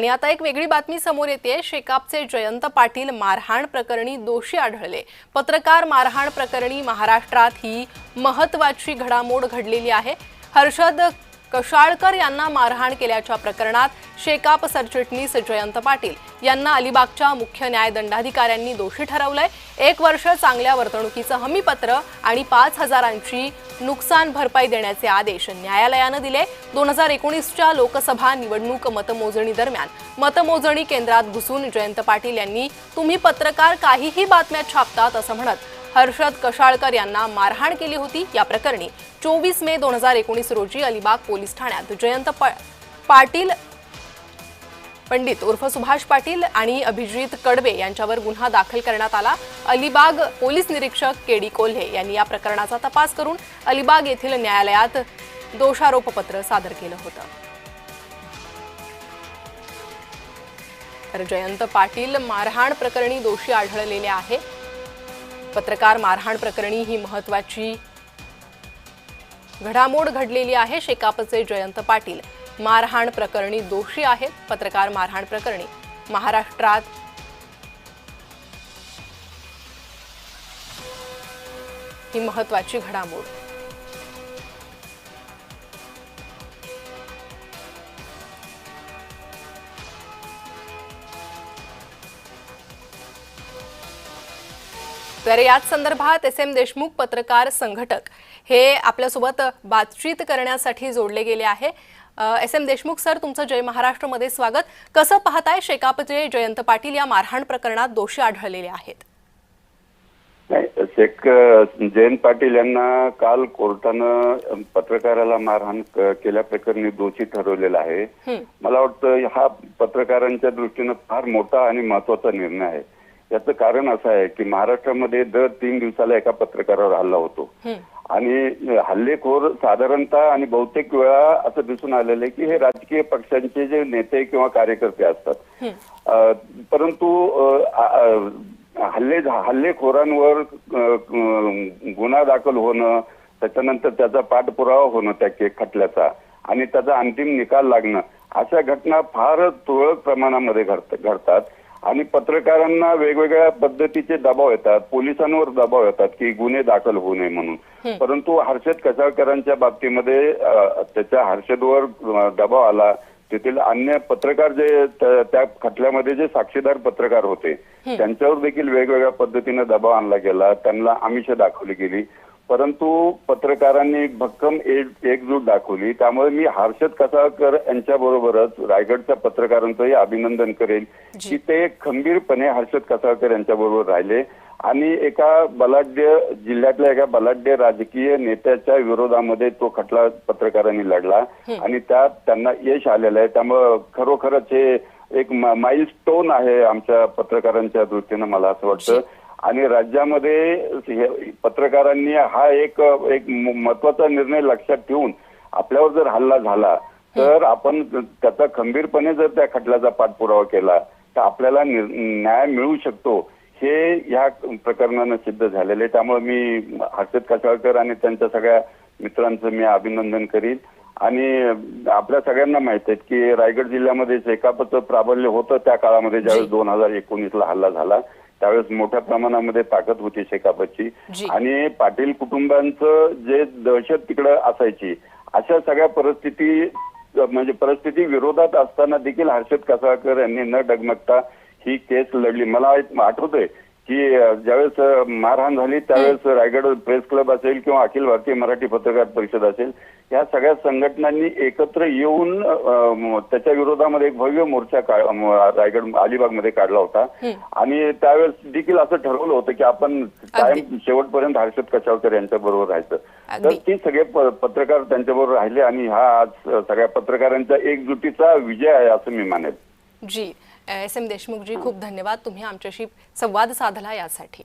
आणि आता एक वेगळी बातमी समोर येते। शेकापचे जयंत पाटील मारहाण प्रकरणी दोषी आढळले। पत्रकार मारहाण प्रकरणी महाराष्ट्रात ही महत्त्वाची घडामोड घडलेली आहे। हर्षद कशाळकर यांना मारहाण केल्याच्या प्रकरणात शेकाप सरचिटणीस जयंत पाटील यांना अलिबागच्या मुख्य न्यायदंडाधिकाऱ्यांनी दोषी ठरवलंय। 1 वर्ष चांगल्या वर्तणुकीचं हमीपत्र आणि 5,000ची नुकसान भरपाई देण्याचे आदेश न्यायालयानं दिले। 2019च्या लोकसभा निवडणूक मतमोजणी दरम्यान मतमोजणी केंद्रात घुसून जयंत पाटील यांनी तुम्ही पत्रकार काहीही बातम्या छापतात असं म्हणत हर्षद कशाळकर यांना मारहाण केली होती। या प्रकरणी 24 मे 2019 रोजी अलिबाग पोलीस ठाण्यात जयंत पाटील पंडित उर्फ सुभाष पाटील आणि अभिजित कडवे यांच्यावर गुन्हा दाखल करण्यात आला। अलिबाग पोलीस निरीक्षक केडी कोल्हे यांनी या प्रकरणाचा तपास करून अलिबाग येथील न्यायालयात दोषारोपपत्र सादर केलं होतं। तर जयंत पाटील मारहाण प्रकरणी दोषी आढळलेले आहे। पत्रकार मारहाण प्रकरणी ही महत्त्वाची घडामोड घडलेली आहे। शेकापचे जयंत पाटील मारहाण प्रकरणी दोषी आहेत। पत्रकार मारहाण प्रकरणी महाराष्ट्रात ही महत्त्वाची घडामोड। तर याच संदर्भात SM देशमुख पत्रकार संघटक हे आपल्यासोबत बातचीत करण्यासाठी जोडले गेले आहे। SM देशमुख सर, तुमचं जय महाराष्ट्र मध्ये स्वागत। कसं पाहताय शेकापचे जयंत पाटील या मारहाण प्रकरणात दोषी आढळलेले आहेत? जयंत पाटील यांना काल कोर्टानं पत्रकाराला मारहाण केल्याप्रकरणी दोषी ठरवलेला आहे। मला वाटतं हा पत्रकारांच्या दृष्टीने फार मोठा आणि महत्त्वाचा निर्णय आहे। याचं कारण असं आहे की महाराष्ट्रामध्ये दर 3 दिवसाला एका पत्रकारावर हल्ला होतो आणि हल्लेखोर साधारणतः आणि बहुतेक वेळा असं दिसून आलेलं आहे की हे राजकीय पक्षांचे जे नेते किंवा कार्यकर्ते असतात। परंतु हल्लेखोरांवर गुन्हा दाखल होणं, त्याच्यानंतर त्याचा पाठपुरावा होणं त्या खटल्याचा आणि त्याचा अंतिम निकाल लागणं, अशा घटना फार तुरळक प्रमाणामध्ये घडतात आणि पत्रकारांना वेगवेगळ्या पद्धतीचे दबाव येतात, पोलिसांवर दबाव येतात की गुन्हे दाखल होऊ नये म्हणून। परंतु हर्षद कशाळकरांच्या बाबतीमध्ये त्याच्या हर्षदवर दबाव आला। तेथील अन्य पत्रकार जे त्या खटल्यामध्ये जे साक्षीदार पत्रकार होते त्यांच्यावर देखील वेगवेगळ्या पद्धतीने दबाव आणला गेला, त्यांना आमिष दाखवली गेली। परंतु पत्रकारांनी भक्कम एकजूट दाखवली। त्यामुळे मी हर्षद कशाळकर यांच्याबरोबरच रायगडच्या पत्रकारांचंही अभिनंदन करेल की ते खंबीरपणे हर्षद कशाळकर यांच्याबरोबर राहिले आणि एका बलाढ्य जिल्ह्यातल्या एका बलाढ्य राजकीय नेत्याच्या विरोधामध्ये तो खटला पत्रकारांनी लढला आणि त्यात त्यांना यश आलेलं आहे। त्यामुळे खरोखरच हे एक माइलस्टोन आहे आमच्या पत्रकारांच्या दृष्टीनं, मला असं वाटतं। आणि राज्यामध्ये पत्रकारांनी हा एक महत्त्वाचा निर्णय लक्षात ठेवून आपल्यावर जर हल्ला झाला तर आपण त्याचा खंबीरपणे जर त्या खटल्याचा पाठपुरावा केला तर आपल्याला न्याय मिळू शकतो, हे या प्रकरणानं सिद्ध झालेले। त्यामुळे मी हर्षद कशाळकर आणि त्यांच्या सगळ्या मित्रांचं मी अभिनंदन करीन। आणि आपल्या सगळ्यांना माहित आहे की रायगड जिल्ह्यामध्ये शेकापचं प्राबल्य होतं त्या काळामध्ये, ज्यावेळेस 2019ला हल्ला झाला त्यावेळेस मोठ्या प्रमाणामध्ये ताकद होती शेकापची आणि पाटील कुटुंबांचं जे दहशत तिकडे असायची, अशा सगळ्या परिस्थिती विरोधात असताना देखील हर्षद कशाळकर यांनी न डगमगता ही केस लढली। मला आठवतंय की ज्यावेळेस मारहाण झाली त्यावेळेस रायगड प्रेस क्लब असेल किंवा अखिल भारतीय मराठी पत्रकार परिषद असेल, या सगळ्या संघटनांनी एकत्र येऊन त्याच्या विरोधामध्ये एक भव्य मोर्चा रायगड अलिबागमध्ये काढला होता आणि त्यावेळेस देखील असं ठरवलं होतं की आपण कायम शेवटपर्यंत हर्षद कशाळकर यांच्या बरोबर राहायचं। तर ती सगळे पत्रकार त्यांच्याबरोबर राहिले आणि हा आज सगळ्या पत्रकारांच्या एकजुटीचा विजय आहे असं मी मानेल। जी SM देशमुख जी, खूप धन्यवाद, तुम्ही आमच्याशी संवाद साधला यासाठी।